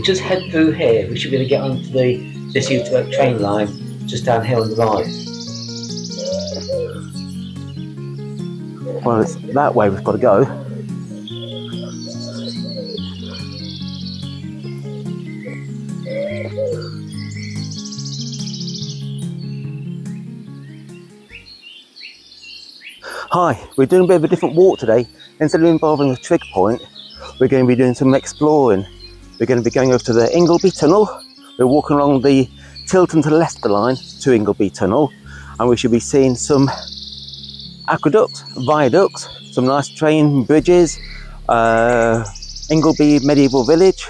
we just head through here, we should be able to get onto the disused train line just down here on the right. Well, it's that way we've got to go. Hi, we're doing a bit of a different walk today. Instead of involving a trig point, we're going to be doing some exploring. We're going to be going over to the Ingarsby Tunnel. We're walking along the Tilton to Leicester line to Ingarsby Tunnel, and we should be seeing some aqueducts, viaducts, some nice train bridges, Ingarsby medieval village,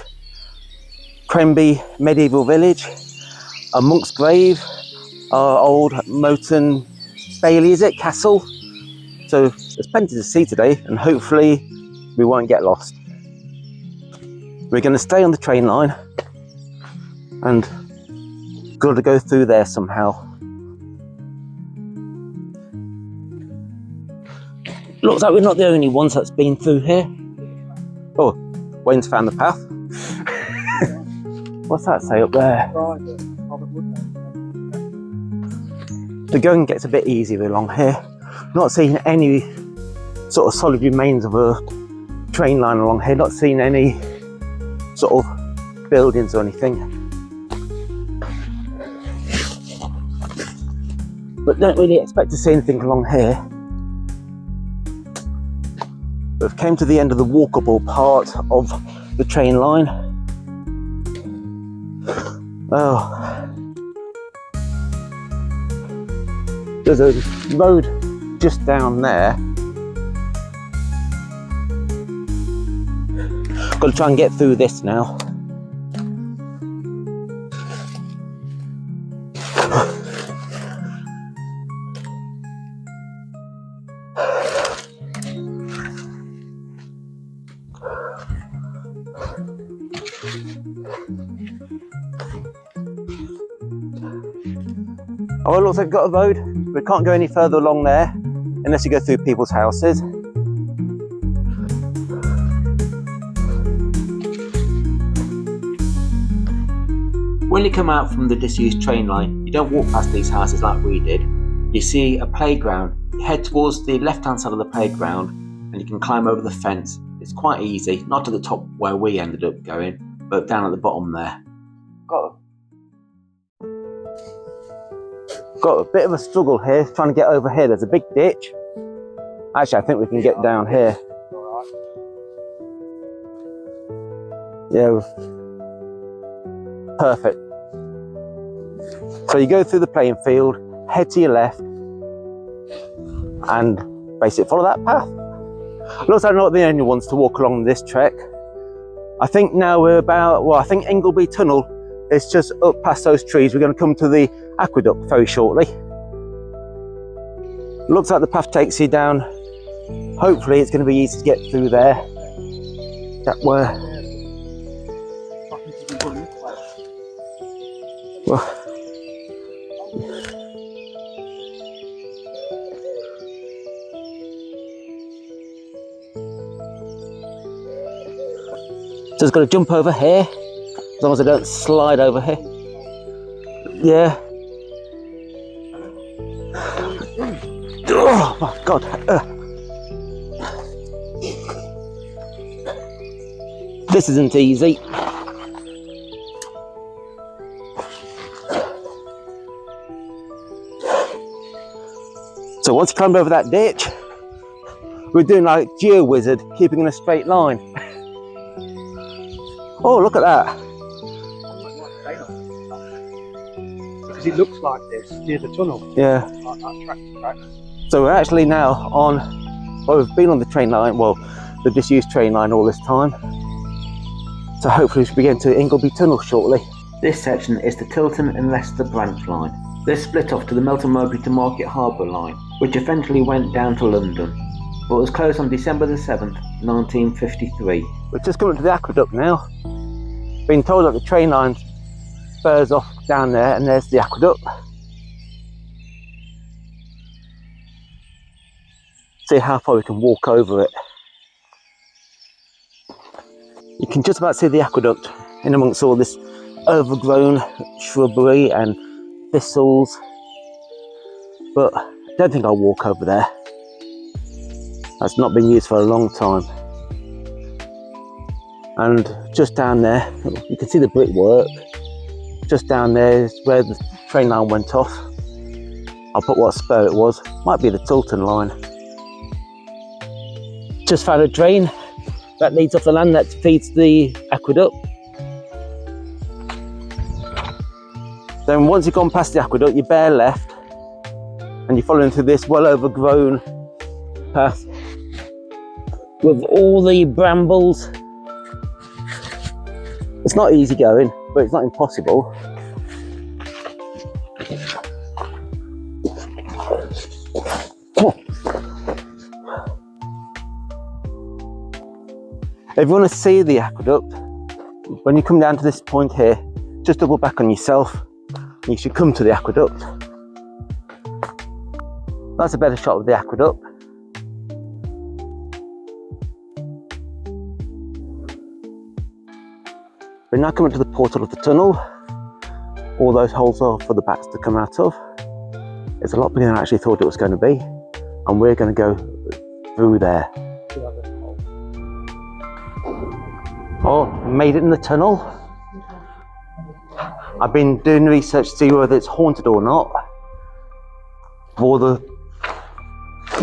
Crenby medieval village, a monk's grave, our old Moton Bailey, is it? Castle. So there's plenty to see today, and hopefully we won't get lost. We're going to stay on the train line and got to go through there somehow. Looks like we're not the only ones that's been through here. Oh, Wayne's found the path. What's that say up there? The going gets a bit easier along here. Not seeing any sort of solid remains of a train line along here. Not seeing any sort of buildings or anything. But don't really expect to see anything along here. We've came to the end of the walkable part of the train line. Oh. There's a road just down there. Got to try and get through this now. Oh, it looks like we've got a road. We can't go any further along there unless you go through people's houses. When you come out from the disused train line, you don't walk past these houses like we did. You see a playground. You head towards the left-hand side of the playground and you can climb over the fence. It's quite easy, not to the top where we ended up going, but down at the bottom there. Got a bit of a struggle here trying to get over here. There's a big ditch. Actually, I think we can get down here. Yeah, perfect. So you go through the playing field, head to your left, and basically follow that path. Looks like we're not the only ones to walk along this trek. I think now we're about, well, I think Ingarsby Tunnel is just up past those trees. We're going to come to the aqueduct very shortly. Looks like the path takes you down. Hopefully it's going to be easy to get through there. That where. Well, just got to jump over here, as long as I don't slide over here. Yeah. Oh my God. This isn't easy. So once you climb over that ditch, we're doing like Geo Wizard, keeping in a straight line. Oh, look at that. Because it looks like this near the tunnel. Yeah. Like that track to track. So we're actually now on, well, we've been on the train line, well, the disused train line all this time. So hopefully we should be getting to Ingarsby Tunnel shortly. This section is the Tilton and Leicester branch line. This split off to the Melton Mowbray to Market Harbour line, which eventually went down to London, but was closed on December the 7th, 1953. We've just come up to the aqueduct now. Been told that the train line spurs off down there, and there's the aqueduct. See how far we can walk over it. You can just about see the aqueduct in amongst all this overgrown shrubbery and thistles. But I don't think I'll walk over there. That's not been used for a long time. And just down there, you can see the brickwork. Just down there is where the train line went off. I'll put what spur it was. Might be the Tilton line. Just found a drain that leads off the land that feeds the aqueduct. Then once you've gone past the aqueduct, you're bare left and you're following through this well overgrown path with all the brambles. It's not easy going, but it's not impossible. If you want to see the aqueduct, when you come down to this point here, just double back on yourself. You should come to the aqueduct. That's a better shot of the aqueduct. We're now coming to the portal of the tunnel. All those holes are for the bats to come out of. It's a lot bigger than I actually thought it was going to be. And we're going to go through there. Oh, made it in the tunnel. I've been doing research to see whether it's haunted or not. All the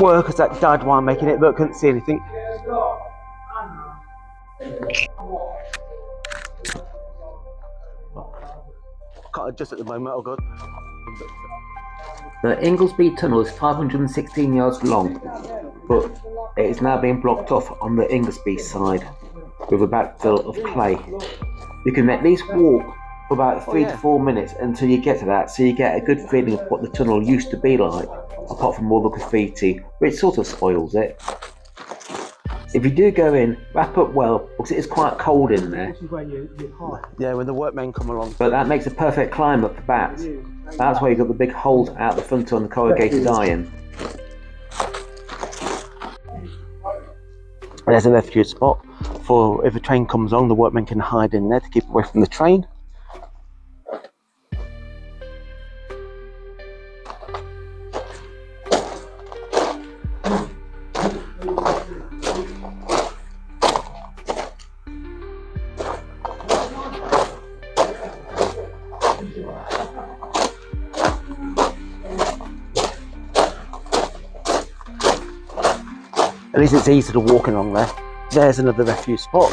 workers that died while making it, but couldn't see anything. Can't adjust at the moment, oh god. The Ingarsby Tunnel is 516 yards long, but it is now being blocked off on the Ingarsby side with a backfill of clay. You can at least walk for about 3 to 4 minutes until you get to that, so you get a good feeling of what the tunnel used to be like, apart from all the graffiti, which sort of spoils it. If you do go in, wrap up well, because it is quite cold in there. Yeah, when the workmen come along. But that makes a perfect climb up for bats. That's why you've got the big holes out the front on the corrugated iron. There's a refuge spot for if a train comes along, the workmen can hide in there to keep away from the train. At least it's easy to walk along there. There's another refuge spot.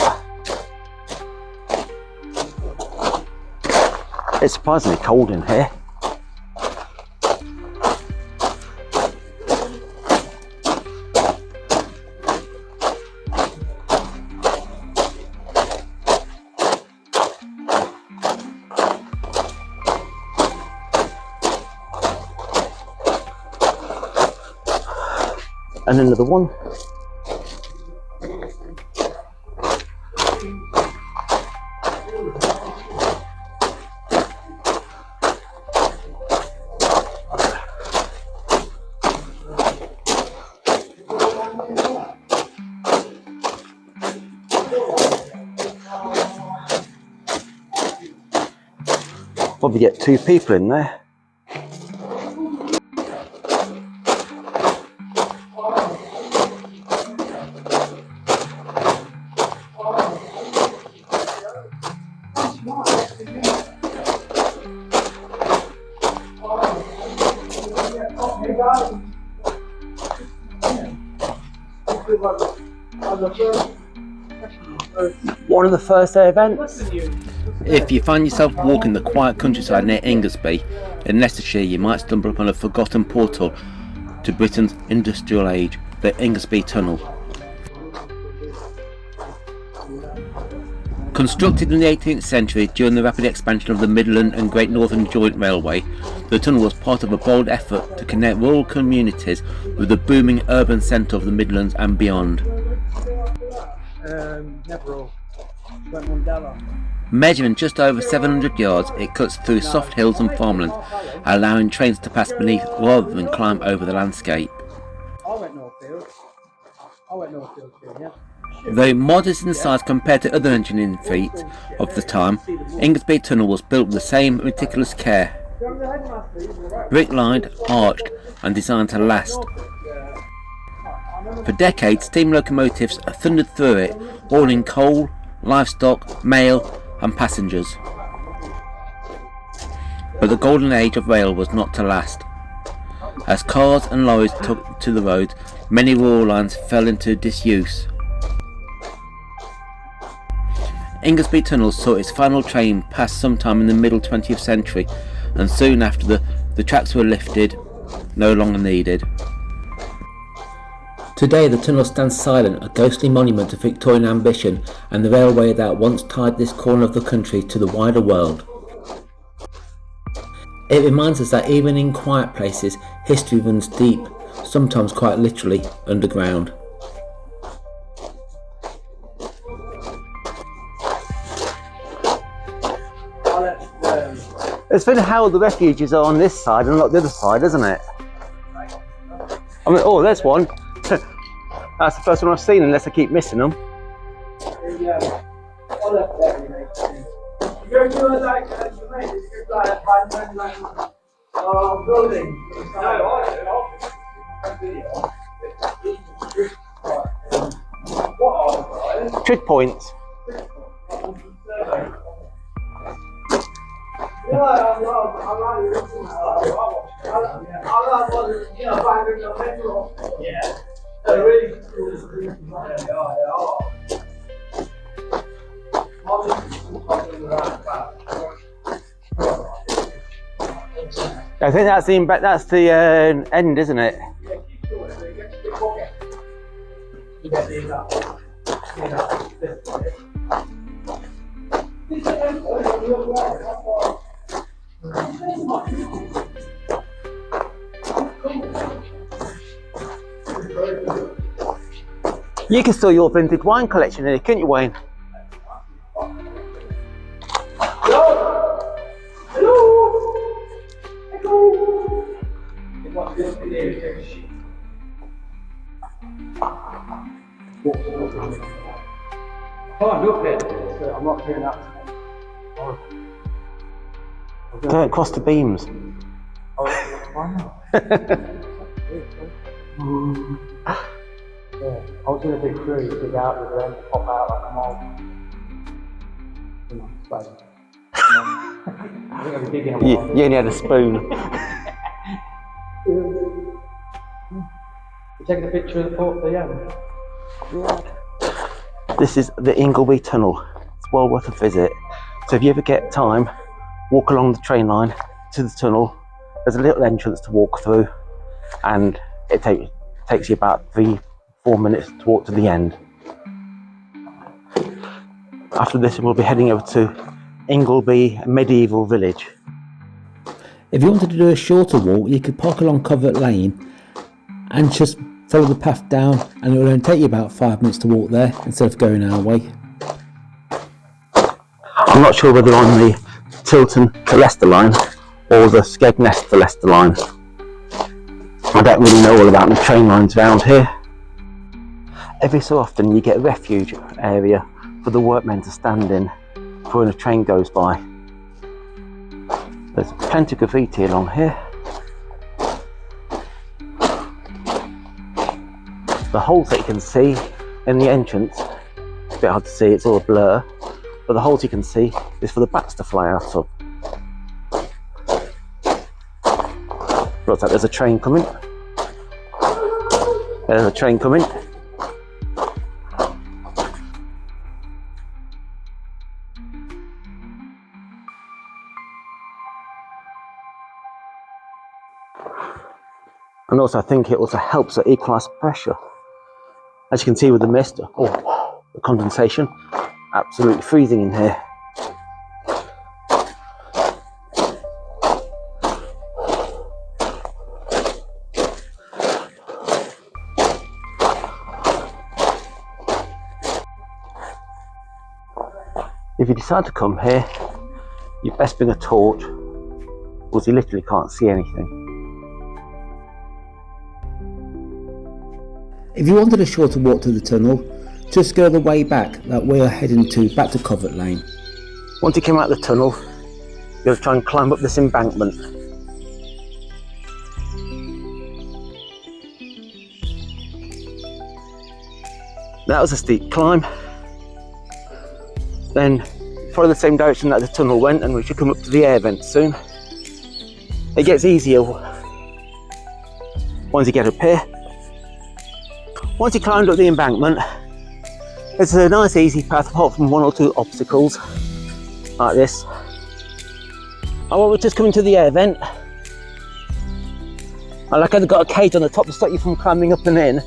It's surprisingly cold in here. And another one. Probably get 2 people in there. One of the first events. If you find yourself walking the quiet countryside near Ingarsby in Leicestershire, you might stumble upon a forgotten portal to Britain's industrial age, the Ingarsby Tunnel. Constructed in the 18th century during the rapid expansion of the Midland and Great Northern Joint Railway, the tunnel was part of a bold effort to connect rural communities with the booming urban centre of the Midlands and beyond. Measuring just over 700 yards, it cuts through soft hills and farmland, allowing trains to pass beneath rather than climb over the landscape. Though modest in size compared to other engineering feats of the time, Ingarsby Tunnel was built with the same meticulous care. Brick-lined, arched and designed to last. For decades, steam locomotives thundered through it, hauling coal, livestock, mail and passengers. But the golden age of rail was not to last. As cars and lorries took to the road, many rural lines fell into disuse. Ingarsby Tunnel saw its final train pass sometime in the middle 20th century, and soon after the tracks were lifted, no longer needed. Today the tunnel stands silent, a ghostly monument of Victorian ambition and the railway that once tied this corner of the country to the wider world. It reminds us that even in quiet places, history runs deep, sometimes quite literally underground. It's funny how the refuges are on this side and not the other side, isn't it? I mean, oh, there's one. That's the first one I've seen, unless I keep missing them. Trick points. I think that's the end, isn't it? You can store your vintage wine collection in here, couldn't you, Wayne? I'm not doing that. Don't cross the beams. Why not? Yeah, I was in a big tree, dig out with them, pop out like a mole. I think I'll be digging a while. You only had a spoon. You taking a picture of the fort at the end? This is the Ingarsby Tunnel. It's well worth a visit. So if you ever get time, walk along the train line to the tunnel. There's a little entrance to walk through, and it takes you about 3-4 minutes to walk to the end. After this, we'll be heading over to Ingarsby Medieval Village. If you wanted to do a shorter walk, you could park along Covert Lane and just follow the path down, and it will only take you about 5 minutes to walk there instead of going our way. I'm not sure whether on the Tilton to Leicester line or the Skegness to Leicester line. I don't really know all about the train lines around here. Every so often you get a refuge area for the workmen to stand in for when a train goes by. There's plenty of graffiti along here. The holes that you can see in the entrance, it's a bit hard to see, it's all a blur, but the holes you can see is for the bats to fly out of. Looks like there's a train coming. There's a train coming. And also I think it also helps to equalise pressure. As you can see with the mist, oh, the condensation, absolutely freezing in here. If you decide to come here, you best bring a torch, because you literally can't see anything. If you wanted a shorter walk to the tunnel, Just go the way back that we're heading to, back to Covert Lane. Once you come out of the tunnel, you've got to try and climb up this embankment. That was a steep climb. Then follow the same direction that the tunnel went and we should come up to the air vent soon. It gets easier once you get up here. Once you climbed up the embankment, it's a nice easy path apart from one or two obstacles like this. Oh, we're just coming to the air vent. I like how they've got a cage on the top to stop you from climbing up and in.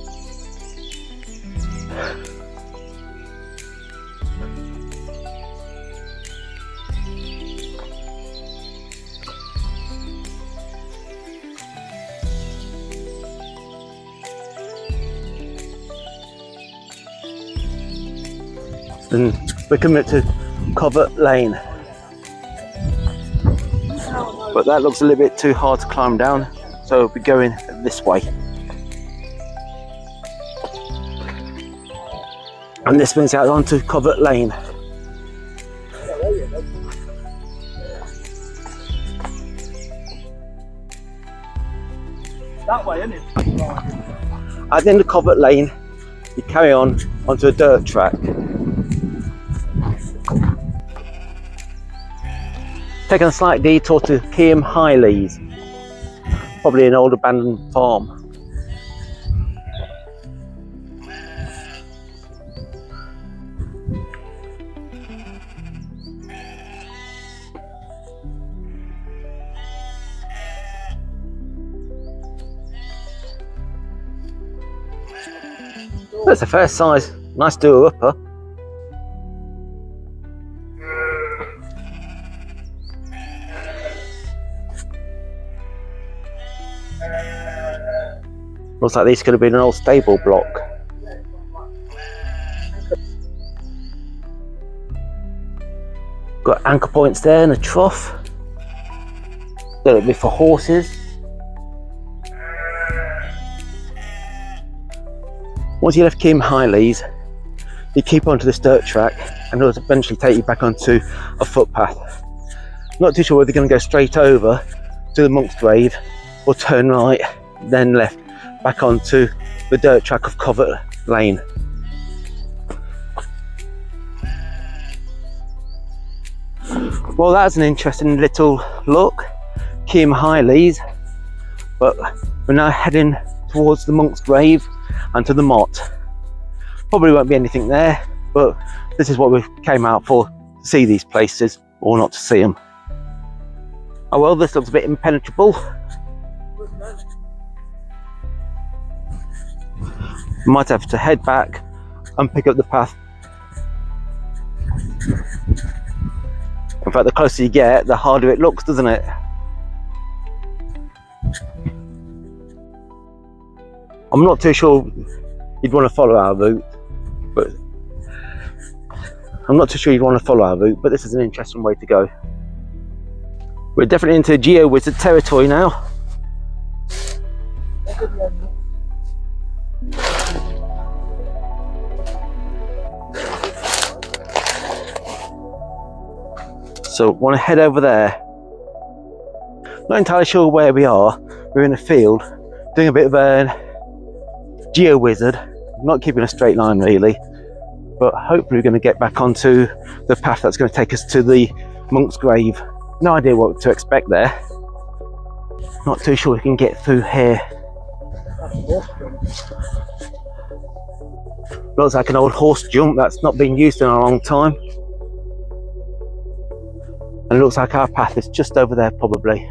And we're coming up to Covert Lane. But that looks a little bit too hard to climb down, so we'll be going this way. And this brings out onto Covert Lane. That way, isn't it? At the end of Covert Lane, you carry on onto a dirt track. Taking a slight detour to Keam Highleys, probably an old abandoned farm. That's a fair size, nice doer upper. Looks like this could have been an old stable block. Got anchor points there and a trough. That'll be for horses. Once you left Keam Highleys, you keep onto this dirt track and it'll eventually take you back onto a footpath. Not too sure whether you're going to go straight over to the monk's grave or turn right, then left back onto the dirt track of Covert Lane. Well, that's an interesting little look, Keam Highleys, but we're now heading towards the monk's grave and to the motte. Probably won't be anything there, but this is what we came out for, to see these places or not to see them. Oh well, this looks a bit impenetrable. Might have to head back and pick up the path. In fact, the closer you get, the harder it looks, doesn't it? I'm not too sure you'd want to follow our route, but this is an interesting way to go. We're definitely into geo-wizard territory now. So want to head over there. Not entirely sure where we are. We're in a field doing a bit of a geo-wizard, not keeping a straight line really, but hopefully we're going to get back onto the path that's going to take us to the monk's grave. No idea what to expect there. Not too sure we can get through here. Looks like an old horse jump that's not been used in a long time. And it looks like our path is just over there probably.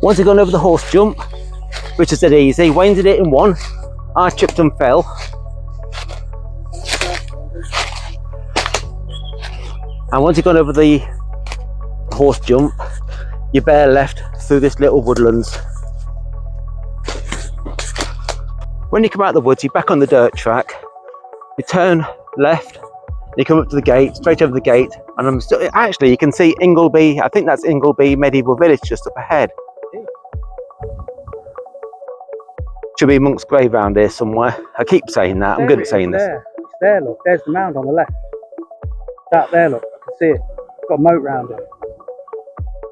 Once you've gone over the horse jump, which is dead easy, Wayne did it in one, I tripped and fell. And once you've gone over the horse jump, you're bare left through this little woodlands. When you come out of the woods, you're back on the dirt track, you turn left, you come up to the gate, straight over the gate, and I'm still, actually you can see Ingarsby, I think that's Ingarsby Medieval Village just up ahead. Should be Monk's Grave round here somewhere. I keep saying that. I'm good at saying this. It's there, look. There's the mound on the left. That there, look. I can see it. It's got a moat round it.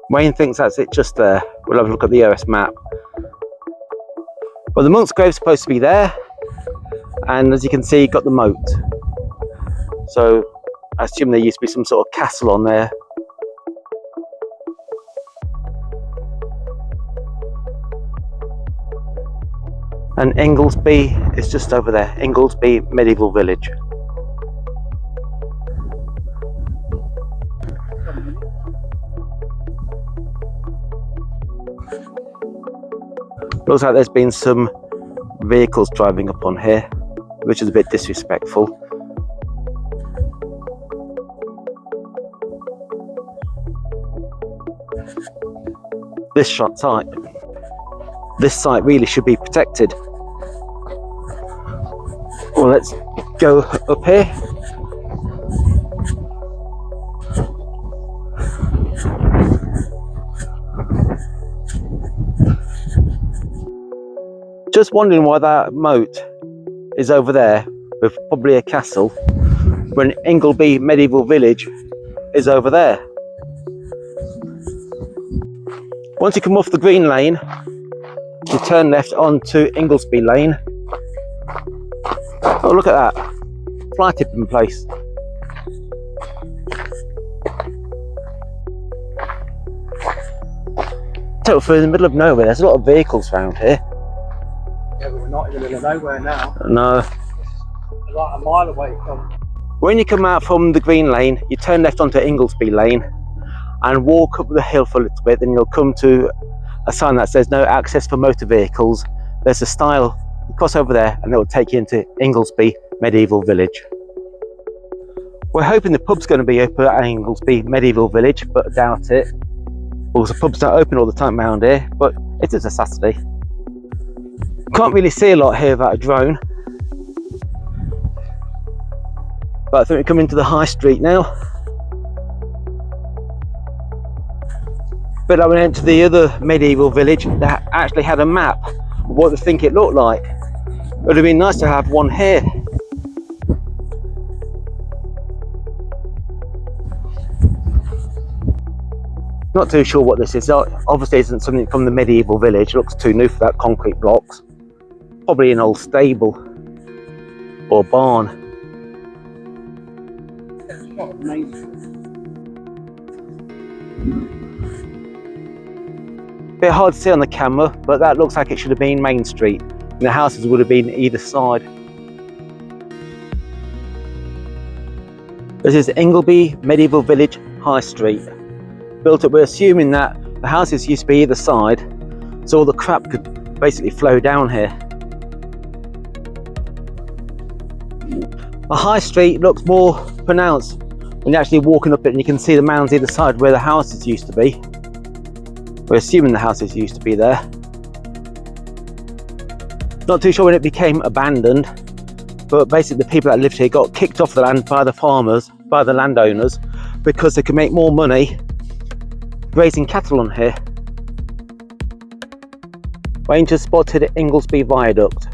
Wayne thinks that's it just there. We'll have a look at the OS map. Well, the Monk's Grave's supposed to be there. And as you can see, got the moat. So I assume there used to be some sort of castle on there. And Ingarsby is just over there. Ingarsby medieval village. Looks like there's been some vehicles driving up on here, which is a bit disrespectful. This site really should be protected. Well, let's go up here. Just wondering why that moat is over there with probably a castle when Ingarsby medieval village is over there. Once you come off the green lane, you turn left onto Ingarsby Lane. Oh, look at that. Fly tipping place. Totally in the middle of nowhere. There's a lot of vehicles around here. Yeah, but we're not in the middle of nowhere now. No. We're like a mile away from. When you come out from the green lane, you turn left onto Ingarsby Lane and walk up the hill for a little bit, then you'll come to a sign that says no access for motor vehicles. There's a stile, you cross over there and it will take you into Ingarsby medieval village. We're hoping the pub's going to be open at Ingarsby medieval village, but I doubt it. Well, the pub's not open all the time around here, but it is a Saturday. Can't really see a lot here without a drone. But I think we come into the high street now. But I went into the other medieval village that actually had a map of what they think it looked like. It would have been nice to have one here. Not too sure what this is. Obviously isn't something from the medieval village. It looks too new for that, concrete blocks. Probably an old stable or barn. Bit hard to see on the camera, but that looks like it should have been Main Street, and the houses would have been either side. This is Ingarsby Medieval Village High Street. Built up, we're assuming that the houses used to be either side, so all the crap could basically flow down here. The high street looks more pronounced when you're actually walking up it and you can see the mounds either side where the houses used to be. We're assuming the houses used to be there. Not too sure when it became abandoned, but basically the people that lived here got kicked off the land by the farmers, by the landowners, because they could make more money raising cattle on here. Wayne just spotted Ingarsby Viaduct.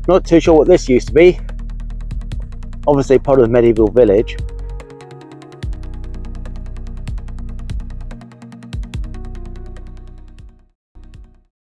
Not too sure what this used to be. Obviously part of the medieval village.